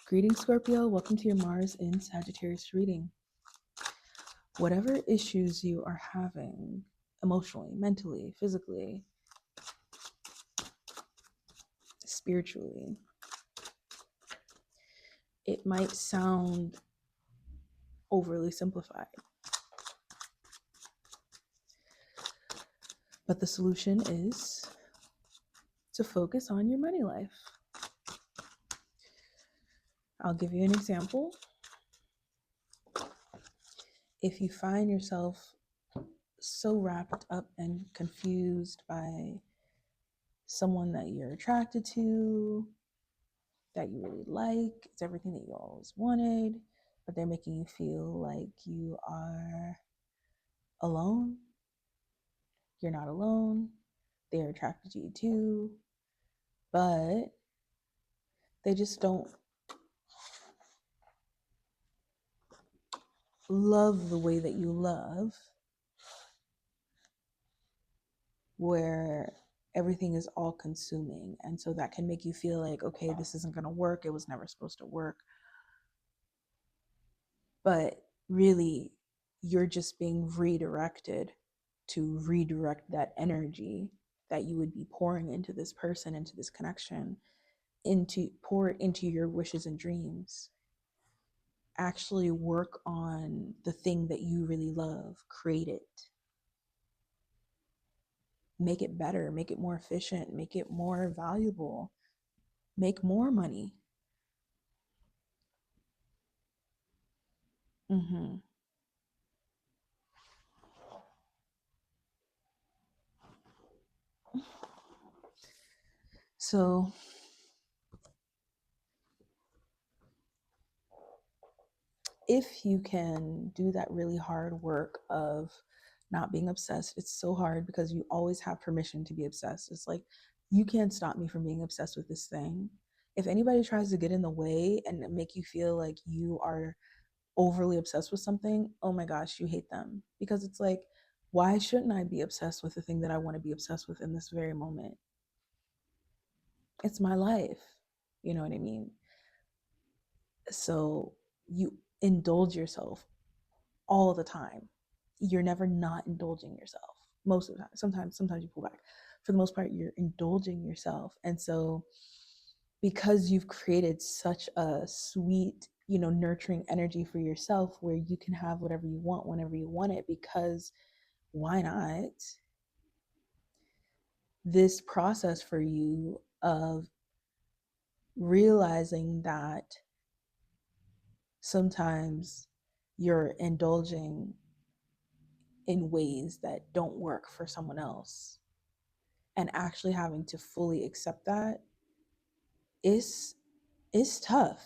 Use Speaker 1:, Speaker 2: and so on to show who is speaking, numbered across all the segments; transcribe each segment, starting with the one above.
Speaker 1: Greetings, Scorpio. Welcome to your Mars in Sagittarius reading. Whatever issues you are having emotionally, mentally, physically, spiritually, it might sound overly simplified, but the solution is to focus on your money life. I'll give you an example. If you find yourself so wrapped up and confused by someone that you're attracted to, that you really like, it's everything that you always wanted, but they're making you feel like you are alone. You're not alone. They're attracted to you too, but they just don't love the way that you love, where everything is all consuming. And so that can make you feel like, okay, this isn't going to work. It was never supposed to work. But really, you're just being redirected to redirect that energy that you would be pouring into this person, into this connection, pour it into your wishes and dreams. Actually work on the thing that you really love, create it, make it better, make it more efficient, make it more valuable, make more money. So if you can do that really hard work of not being obsessed, it's so hard because you always have permission to be obsessed. It's like, you can't stop me from being obsessed with this thing. If anybody tries to get in the way and make you feel like you are overly obsessed with something, oh my gosh, you hate them. Because it's like, why shouldn't I be obsessed with the thing that I want to be obsessed with in this very moment? It's my life. You know what I mean? So you indulge yourself all the time. You're never not indulging yourself. Most of the time. Sometimes you pull back. For the most part, you're indulging yourself. And so because you've created such a sweet, nurturing energy for yourself where you can have whatever you want whenever you want it, because why not? This process for you of realizing that sometimes you're indulging in ways that don't work for someone else, and actually having to fully accept that is tough.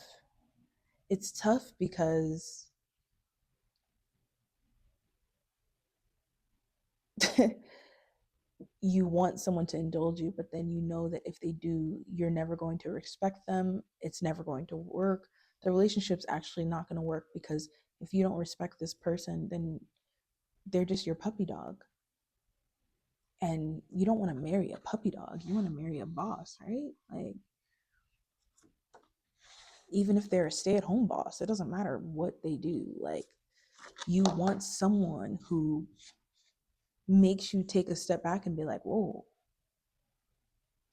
Speaker 1: It's tough because you want someone to indulge you, but then you know that if they do, you're never going to respect them. It's never going to work. The relationship's actually not going to work, because if you don't respect this person, then they're just your puppy dog. And you don't want to marry a puppy dog. You want to marry a boss, right? Like, even if they're a stay-at-home boss, it doesn't matter what they do. Like, you want someone who makes you take a step back and be like, whoa,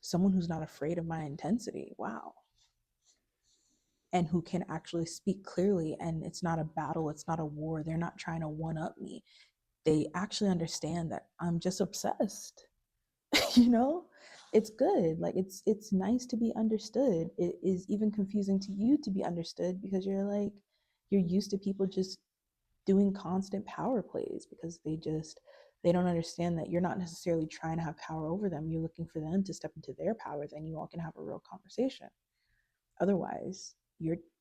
Speaker 1: someone who's not afraid of my intensity. Wow. And who can actually speak clearly. And it's not a battle, it's not a war. They're not trying to one up me. They actually understand that I'm just obsessed. you know it's good. Like, it's nice to be understood. It is even confusing to you to be understood, because you're used to people just doing constant power plays, because they don't understand that you're not necessarily trying to have power over them. You're looking for them to step into their power, then you all can have a real conversation. Otherwise,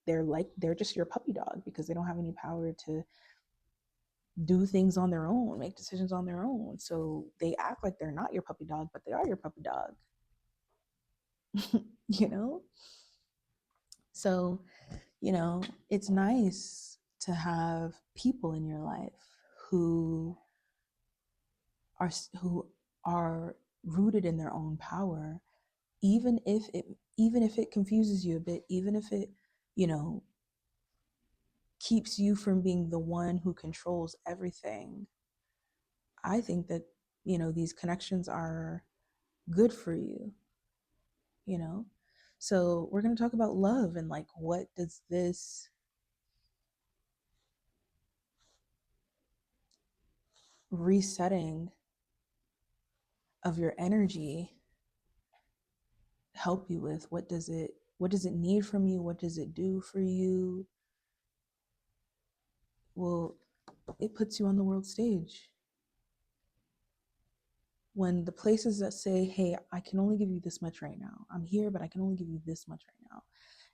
Speaker 1: they're just your puppy dog, because they don't have any power to do things on their own, make decisions on their own. So they act like they're not your puppy dog, but they are your puppy dog. you know so it's nice to have people in your life who are who are rooted in their own power, even if it confuses you a bit, even if it you know, keeps you from being the one who controls everything, I think that, these connections are good for you, you know? So we're going to talk about love and like, what does this resetting of your energy help you with? What does it need from you? What does it do for you? Well, it puts you on the world stage. When the places that say, hey, I can only give you this much right now, I'm here, but I can only give you this much right now.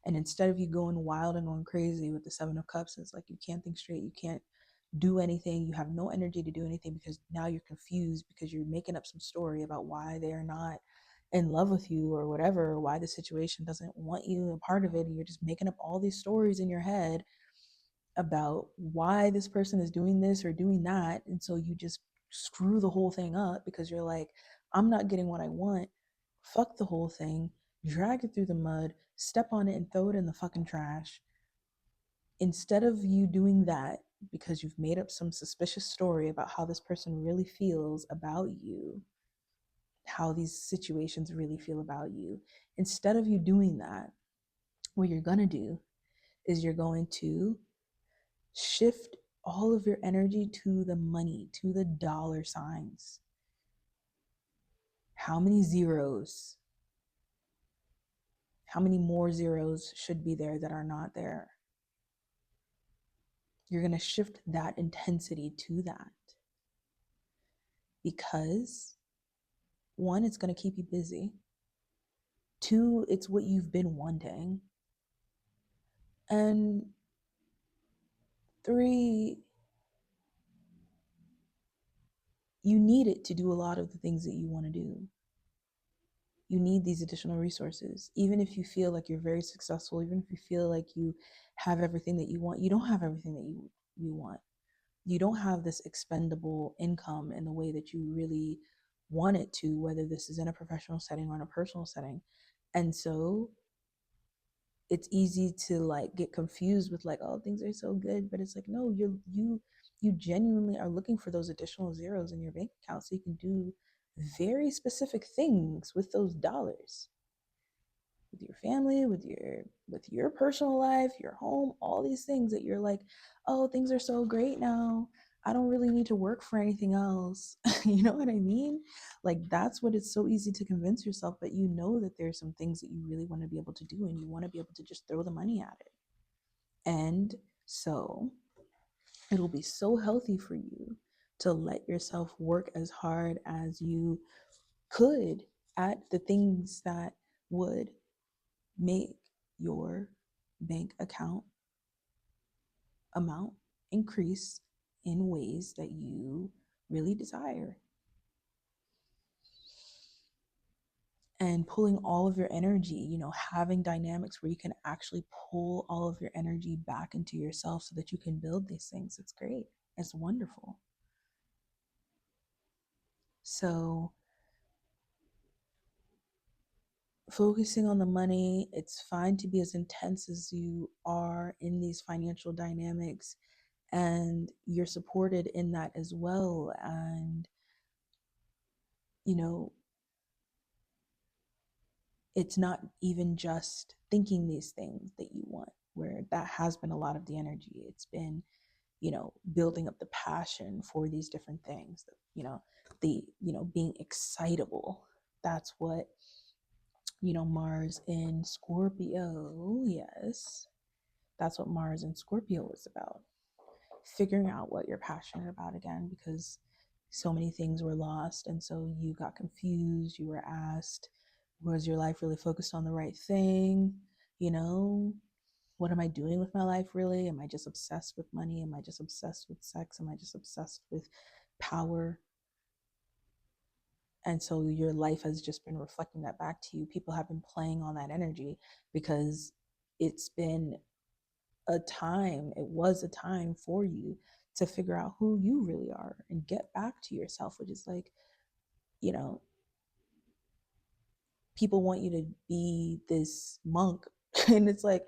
Speaker 1: And instead of you going wild and going crazy with the Seven of Cups, it's like you can't think straight, you can't do anything, you have no energy to do anything because now you're confused because you're making up some story about why they are not in love with you or whatever, or why the situation doesn't want you a part of it. And you're just making up all these stories in your head about why this person is doing this or doing that. And so you just screw the whole thing up because you're like, I'm not getting what I want. Fuck the whole thing, drag it through the mud, step on it, and throw it in the fucking trash. Instead of you doing that because you've made up some suspicious story about how this person really feels about you, how these situations really feel about you, instead of you doing that, what you're going to do is you're going to shift all of your energy to the money, to the dollar signs. How many zeros? How many more zeros should be there that are not there? You're going to shift that intensity to that because one, it's going to keep you busy. Two, it's what you've been wanting. And three, you need it to do a lot of the things that you want to do. You need these additional resources. Even if you feel like you're very successful, even if you feel like you have everything that you want, you don't have everything that you want. You don't have this expendable income in the way that you really want it to, whether this is in a professional setting or in a personal setting. And so it's easy to like get confused with like, oh, things are so good, but it's like, no, you genuinely are looking for those additional zeros in your bank account so you can do very specific things with those dollars, with your family, with your personal life, your home, all these things that you're like, oh, things are so great now, I don't really need to work for anything else. You know what I mean? Like, that's what it's so easy to convince yourself, but you know that there's some things that you really want to be able to do and you want to be able to just throw the money at it. And so it'll be so healthy for you to let yourself work as hard as you could at the things that would make your bank account amount increase in ways that you really desire. And pulling all of your energy, having dynamics where you can actually pull all of your energy back into yourself so that you can build these things. It's great. It's wonderful. So, focusing on the money, it's fine to be as intense as you are in these financial dynamics, and you're supported in that as well. And, you know, it's not even just thinking these things that you want, where that has been a lot of the energy. It's been, building up the passion for these different things, being excitable. That's what, Mars in Scorpio, yes, that's what Mars in Scorpio is about. Figuring out what you're passionate about again, because so many things were lost. And so you got confused. You were asked, was your life really focused on the right thing? What am I doing with my life really? Am I just obsessed with money? Am I just obsessed with sex? Am I just obsessed with power? And so your life has just been reflecting that back to you. People have been playing on that energy because it's been it was a time for you to figure out who you really are and get back to yourself, which is like, you know, people want you to be this monk. And it's like,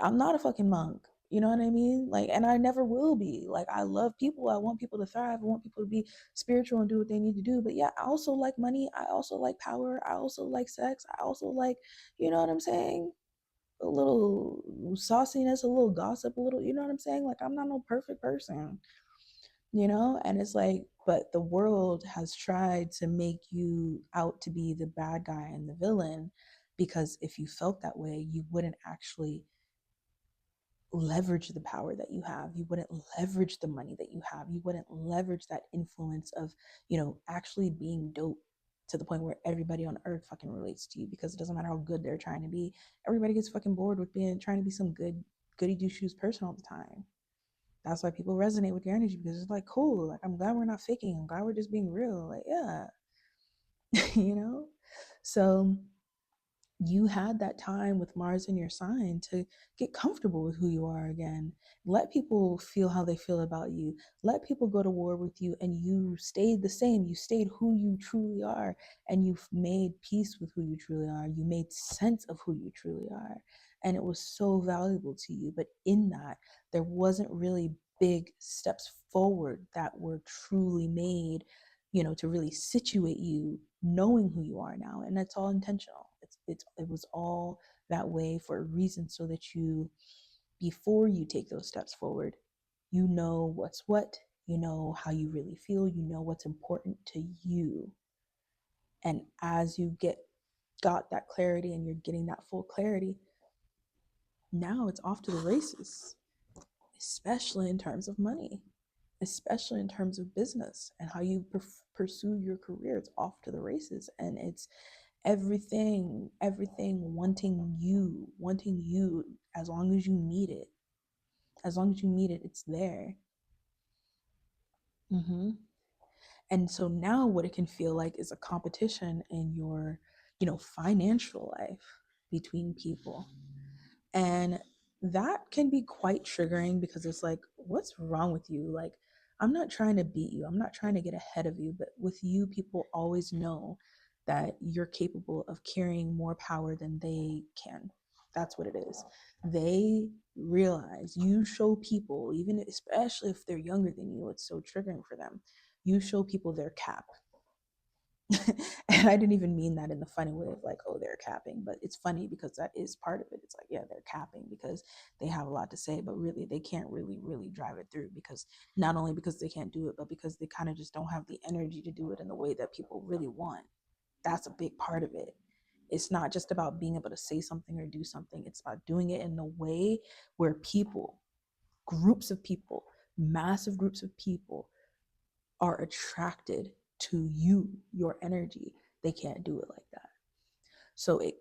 Speaker 1: I'm not a fucking monk. You know what I mean? Like, and I never will be. Like, I love people. I want people to thrive. I want people to be spiritual and do what they need to do. But yeah, I also like money. I also like power. I also like sex. I also like, you know what I'm saying? A little sauciness, a little gossip, a little, you know what I'm saying? Like, I'm not no perfect person, you know? And it's like, but the world has tried to make you out to be the bad guy and the villain, because if you felt that way, you wouldn't actually leverage the power that you have. You wouldn't leverage the money that you have. You wouldn't leverage that influence of, actually being dope to the point where everybody on earth fucking relates to you, because it doesn't matter how good they're trying to be. Everybody gets fucking bored with being trying to be some goody two shoes person all the time. That's why people resonate with your energy, because it's like, cool. Like, I'm glad we're not faking. I'm glad we're just being real. Like, yeah, you know? So you had that time with Mars in your sign to get comfortable with who you are again. Let people feel how they feel about you. Let people go to war with you, and you stayed the same. You stayed who you truly are, and you've made peace with who you truly are. You made sense of who you truly are. And it was so valuable to you. But in that, there wasn't really big steps forward that were truly made, to really situate you knowing who you are now. And that's all intentional. It was all that way for a reason, so that you, before you take those steps forward, you know what's what, you know how you really feel, you know what's important to you. And as you got that clarity, and you're getting that full clarity, now it's off to the races, especially in terms of money, especially in terms of business and how you pursue your career. It's off to the races, and it's everything wanting you. As long as you need it, it's there. hmm and so now what it can feel like is a competition in your, financial life between people. And that can be quite triggering, because it's like, what's wrong with you? Like, I'm not trying to beat you, I'm not trying to get ahead of you, but with you, people always know that you're capable of carrying more power than they can. That's what it is. They realize, you show people, even especially if they're younger than you, it's so triggering for them. You show people their cap. And I didn't even mean that in the funny way of like, oh, they're capping, but it's funny because that is part of it. It's like, yeah, they're capping because they have a lot to say, but really they can't really drive it through, because not only because they can't do it, but because they kind of just don't have the energy to do it in the way that people really want. That's a big part of it. It's not just about being able to say something or do something. It's about doing it in a way where people, groups of people, massive groups of people, are attracted to you, your energy. They can't do it like that. So it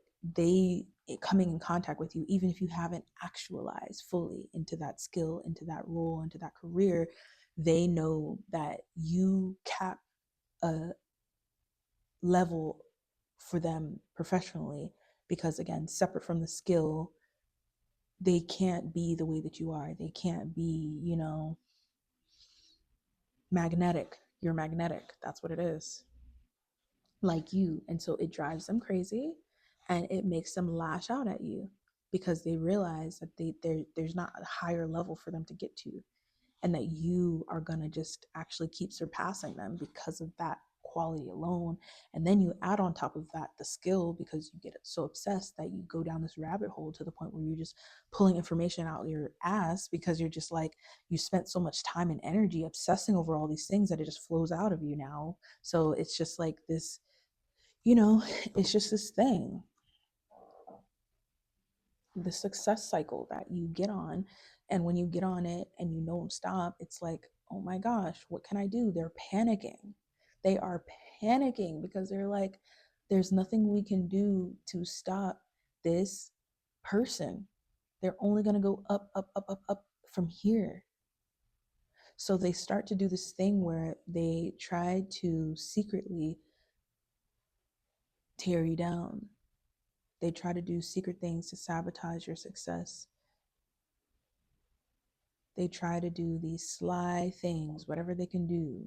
Speaker 1: coming in contact with you, even if you haven't actualized fully into that skill, into that role, into that career, they know that you cap a level for them professionally, because again, separate from the skill, they can't be the way that you are. They can't be, magnetic. You're magnetic. That's what it is. Like you. And so it drives them crazy, and it makes them lash out at you, because they realize that there's not a higher level for them to get to, and that you are going to just actually keep surpassing them because of that quality alone. And then you add on top of that the skill, because you get so obsessed that you go down this rabbit hole to the point where you're just pulling information out your ass, because you're just like, you spent so much time and energy obsessing over all these things that it just flows out of you now. So it's just like this, it's just this thing, the success cycle that you get on. And when you get on it and you don't stop, it's like, oh my gosh, what can I do? They're panicking. They are panicking, because they're like, there's nothing we can do to stop this person. They're only going to go up, up, up, up, up from here. So they start to do this thing where they try to secretly tear you down. They try to do secret things to sabotage your success. They try to do these sly things, whatever they can do.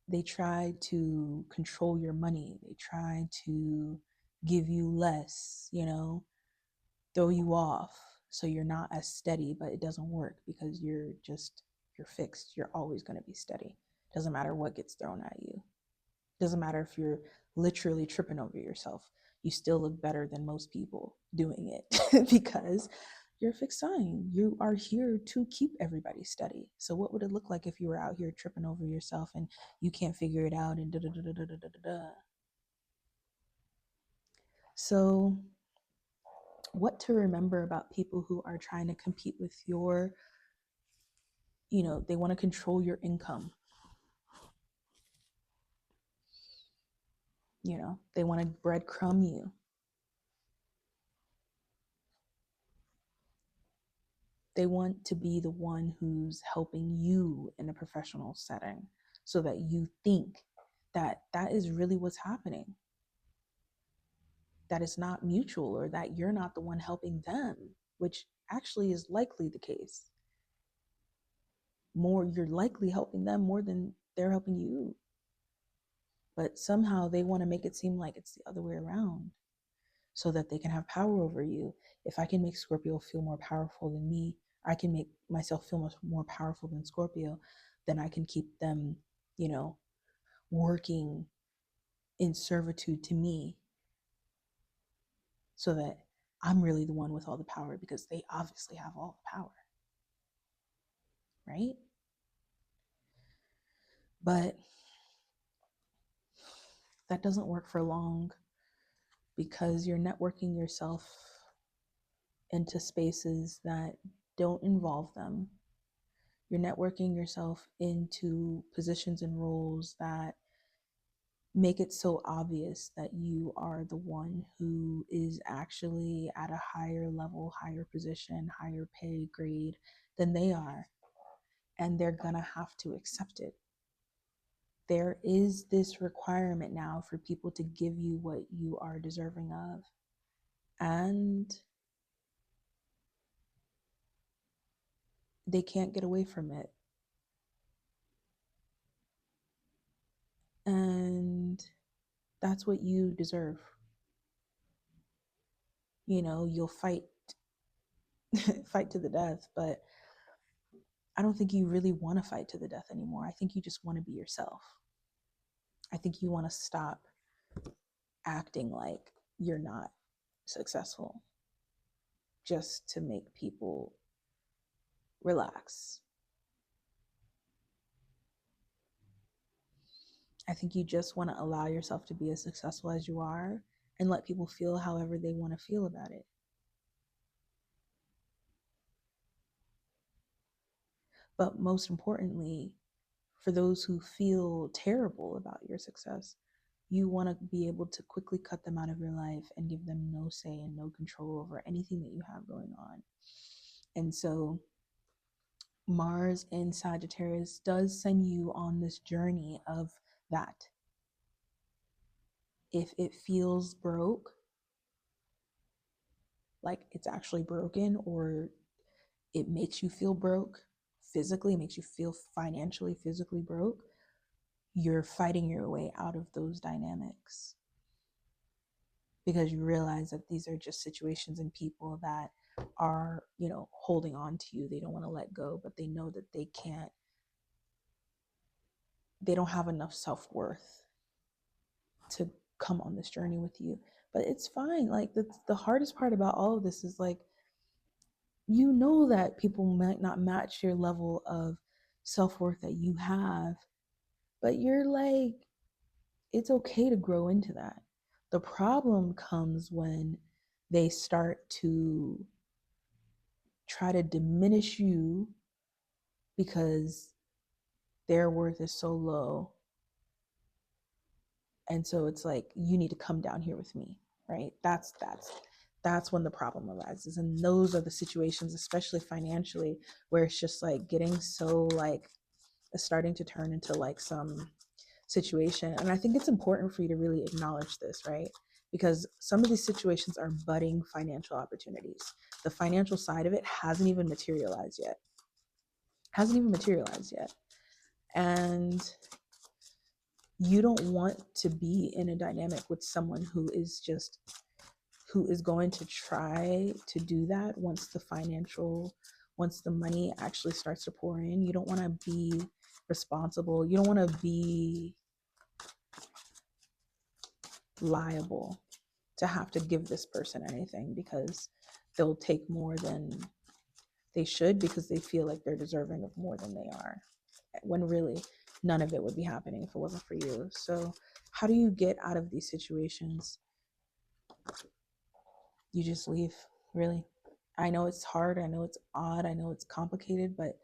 Speaker 1: They try to control your money. They try to give you less, throw you off so you're not as steady, but it doesn't work because you're fixed. You're always going to be steady. Doesn't matter what gets thrown at you. Doesn't matter if you're literally tripping over yourself. You still look better than most people doing it because you're a fixed sign. You are here to keep everybody steady. So what would it look like if you were out here tripping over yourself and you can't figure it out and da da da da da da da da? So what to remember about people who are trying to compete with your, they want to control your income. They want to breadcrumb you. They want to be the one who's helping you in a professional setting so that you think that that is really what's happening, that it's not mutual, or that you're not the one helping them, which actually is likely the case. More, you're likely helping them more than they're helping you. But somehow they want to make it seem like it's the other way around so that they can have power over you. If I can make Scorpio feel more powerful than me, I can make myself feel much more powerful than Scorpio, then I can keep them, working in servitude to me so that I'm really the one with all the power because they obviously have all the power, right? But that doesn't work for long because you're networking yourself into spaces that don't involve them. You're networking yourself into positions and roles that make it so obvious that you are the one who is actually at a higher level, higher position, higher pay grade than they are. And they're going to have to accept it. There is this requirement now for people to give you what you are deserving of. And they can't get away from it. And that's what you deserve. You'll fight fight to the death, but I don't think you really want to fight to the death anymore. I think you just want to be yourself. I think you want to stop acting like you're not successful just to make people relax. I think you just want to allow yourself to be as successful as you are and let people feel however they want to feel about it. But most importantly, for those who feel terrible about your success, you want to be able to quickly cut them out of your life and give them no say and no control over anything that you have going on. And so Mars in Sagittarius does send you on this journey of that. If it feels broke, like it's actually broken, or it makes you feel broke physically, it makes you feel financially, physically broke, you're fighting your way out of those dynamics because you realize that these are just situations and people that are, holding on to you. They don't want to let go, but they know that they don't have enough self-worth to come on this journey with you. But it's fine. Like the hardest part about all of this is like, that people might not match your level of self-worth that you have, but you're like, it's okay to grow into that. The problem comes when they start to try to diminish you because their worth is so low. And so it's like, you need to come down here with me, right? That's when the problem arises. And those are the situations, especially financially, where it's just like getting so like, it's starting to turn into like some situation. And I think it's important for you to really acknowledge this, right? Because some of these situations are budding financial opportunities. The financial side of it hasn't even materialized yet. And you don't want to be in a dynamic with someone who who is going to try to do that once the money actually starts to pour in. You don't want to be responsible. You don't want to be liable to have to give this person anything, because they'll take more than they should because they feel like they're deserving of more than they are, when really none of it would be happening if it wasn't for you. So how do you get out of these situations? You just leave, really. I know it's hard, I know it's odd, I know it's complicated, but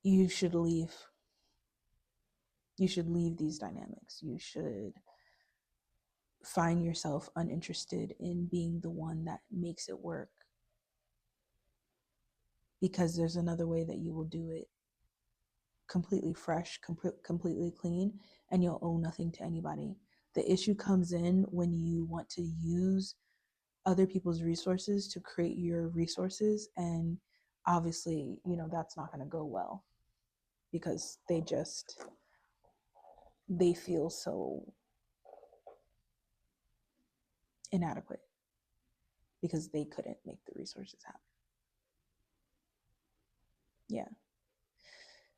Speaker 1: you should leave. You should leave these dynamics. You should find yourself uninterested in being the one that makes it work, because there's another way that you will do it completely fresh, completely clean, and you'll owe nothing to anybody. The issue comes in when you want to use other people's resources to create your resources, and obviously, that's not going to go well, because they feel so inadequate because they couldn't make the resources happen. Yeah.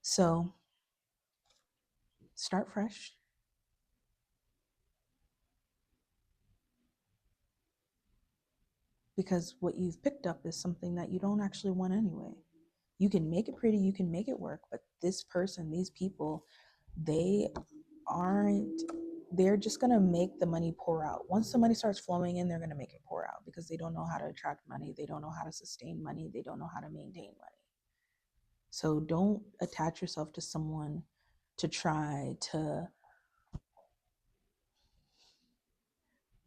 Speaker 1: So start fresh. Because what you've picked up is something that you don't actually want anyway. You can make it pretty, you can make it work, but this person, these people, they aren't, they're just going to make the money pour out. Once the money starts flowing in, they're going to make it pour out, because they don't know how to attract money. They don't know how to sustain money. They don't know how to maintain money. So don't attach yourself to someone to try to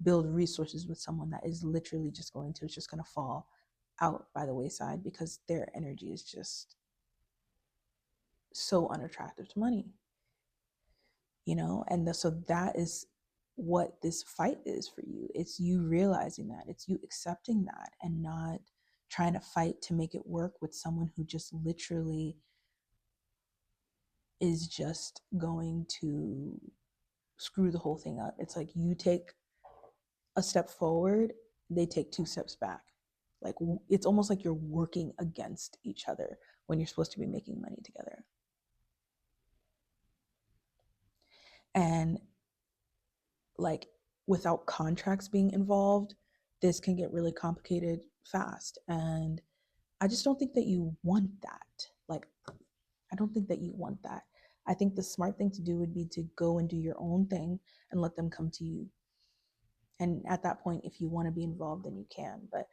Speaker 1: build resources with someone that is literally just going to fall out by the wayside, because their energy is just so unattractive to money, so that is what this fight is for you. It's you realizing that, it's you accepting that, and not trying to fight to make it work with someone who just literally is just going to screw the whole thing up. It's like you take a step forward, they take two steps back. Like, it's almost like you're working against each other when you're supposed to be making money together. And like, without contracts being involved, this can get really complicated fast. And I just don't think that you want that. Like, I don't think that you want that. I think the smart thing to do would be to go and do your own thing and let them come to you. And at that point, if you want to be involved, then you can. But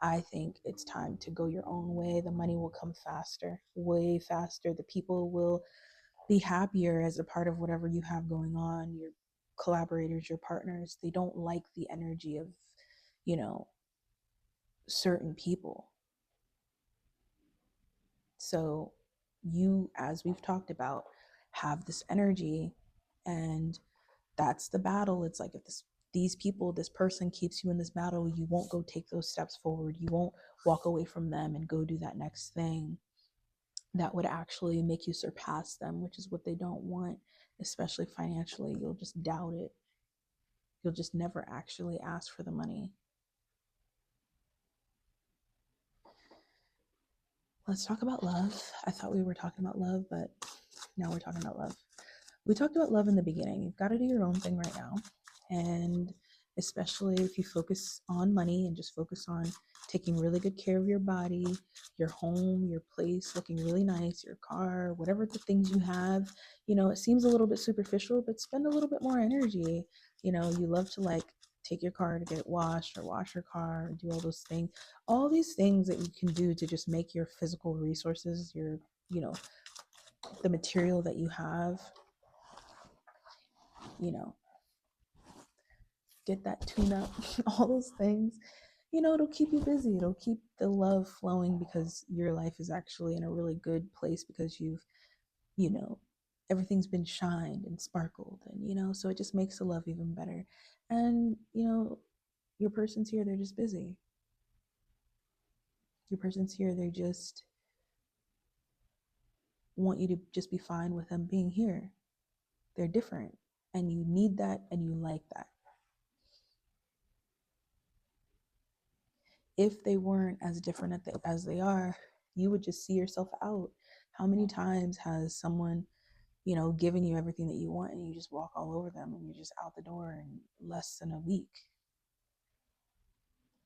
Speaker 1: I think it's time to go your own way. The money will come faster, way faster. The people will be happier as a part of whatever you have going on. Your collaborators, your partners, they don't like the energy of, certain people. So you, as we've talked about, have this energy, and that's the battle. It's like, if this person keeps you in this battle, you won't go take those steps forward. You won't walk away from them and go do that next thing that would actually make you surpass them, which is what they don't want, especially financially. You'll just doubt it. You'll just never actually ask for the money. Let's talk about love. I thought we were talking about love, but now we're talking about love. We talked about love in the beginning. You've got to do your own thing right now. And especially if you focus on money and just focus on taking really good care of your body, your home, your place looking really nice, your car, whatever the things you have, it seems a little bit superficial, but spend a little bit more energy. You love to like take your car to get it washed, or wash your car, or do all these things that you can do to just make your physical resources, your, the material that you have, get that tune up, all those things, it'll keep you busy. It'll keep the love flowing, because your life is actually in a really good place, because you've, you know, everything's been shined and sparkled, and, so it just makes the love even better. And, your person's here, they're just busy. Your person's here, they just want you to just be fine with them being here. They're different, and you need that, and you like that. if they weren't as different as they are, you would just see yourself out. How many times has someone, given you everything that you want and you just walk all over them and you're just out the door in less than a week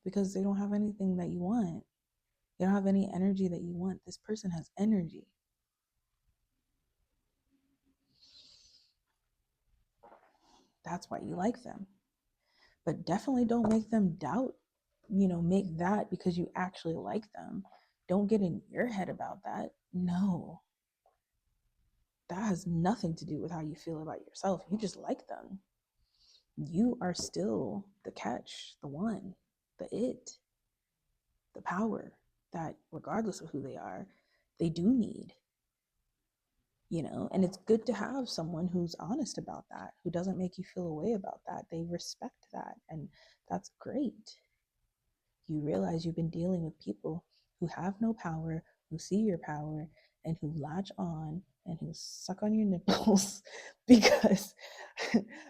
Speaker 1: because they don't have anything that you want? They don't have any energy that you want. This person has energy. That's why you like them. But definitely don't make them doubt, make that because you actually like them. Don't get in your head about that. No, that has nothing to do with how you feel about yourself. You just like them. You are still the catch, the one, the it, the power that, regardless of who they are, they do need. And it's good to have someone who's honest about that, who doesn't make you feel a way about that. They respect that, and that's great. You realize you've been dealing with people who have no power, who see your power, and who latch on and who suck on your nipples because,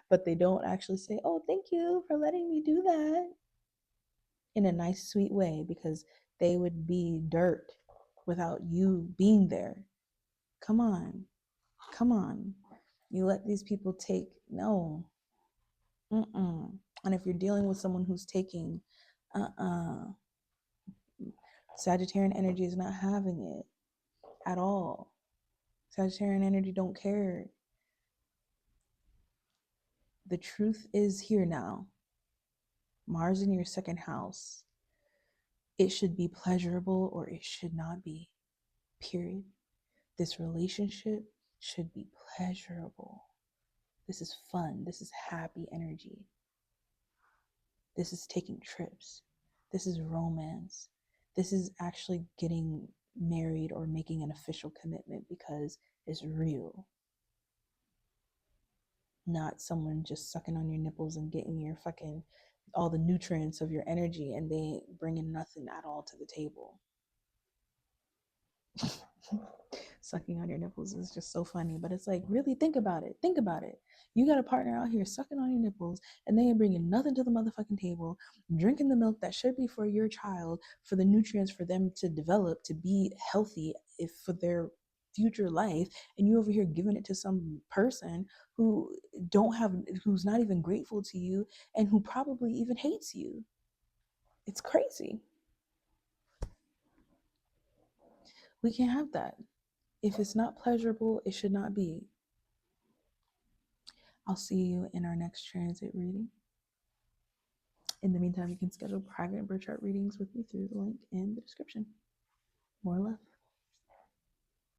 Speaker 1: but they don't actually say, oh, thank you for letting me do that in a nice, sweet way, because they would be dirt without you being there. Come on. Come on. You let these people take, no. Mm-mm. And if you're dealing with someone who's taking, Sagittarian energy is not having it at all. Sagittarian energy don't care. The truth is here now. Mars in your second house. It should be pleasurable or it should not be. Period. This relationship should be pleasurable. This is fun. This is happy energy. This is taking trips. This is romance. This is actually getting married or making an official commitment because it's real. Not someone just sucking on your nipples and getting your fucking all the nutrients of your energy and they ain't bringing nothing at all to the table. Sucking on your nipples is just so funny, but it's like, really think about it. Think about it. You got a partner out here sucking on your nipples and they ain't bringing nothing to the motherfucking table, drinking the milk that should be for your child, for the nutrients for them to develop, to be healthy, if for their future life, and you over here giving it to some person who who's not even grateful to you and who probably even hates you. It's crazy. We can't have that. If it's not pleasurable, it should not be. I'll see you in our next transit reading. In the meantime, you can schedule private birth chart readings with me through the link in the description. More love.